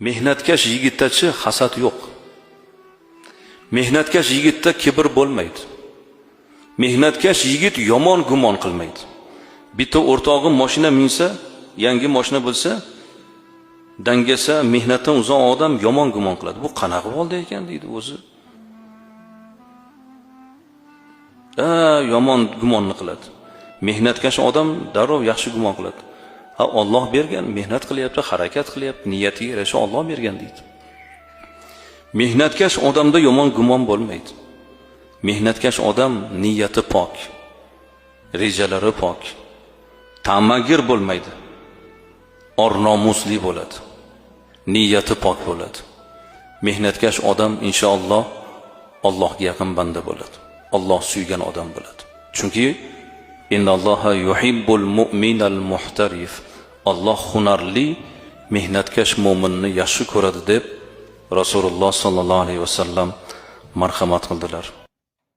Mehnatkash yigitdachi hasad yo'q. Mehnatkash yigitda kibr bo'lmaydi. Mehnatkash yigit yomon gumon qilmaydi. Bitta o'rtog'im mashina minsa, yangi mashina bo'lsa, dangasa, mehnatdan uzoq odam yomon gumon qiladi. Bu qanaqa bo'ldi ekan deydi o'zi. Yomon gumonni qiladi. Mehnatkash odam darrov yaxshi gumon qiladi. Alloh bergan, mehnat qilyapti, harakat qilyapti, niyatiga yarasha Alloh bergan deydi. Mehnatkash odamda yomon gumon bo'lmaydi. Mehnatkash odam niyati pok, rejalari pok, ta'magir bo'lmaydi. Or-nomusli bo'ladi. Niyati pok bo'ladi. Mehnatkash odam inshaalloh Allohga yaqin banda bo'ladi. Alloh suygan odam bo'ladi. Chunki innalloha yuhibbul mu'minal muhtarif. Alloh hunarli, mehnatkash mu'minni yaxshi ko'radi deb Rasululloh sallallohu alayhi vasallam marhamat qildilar.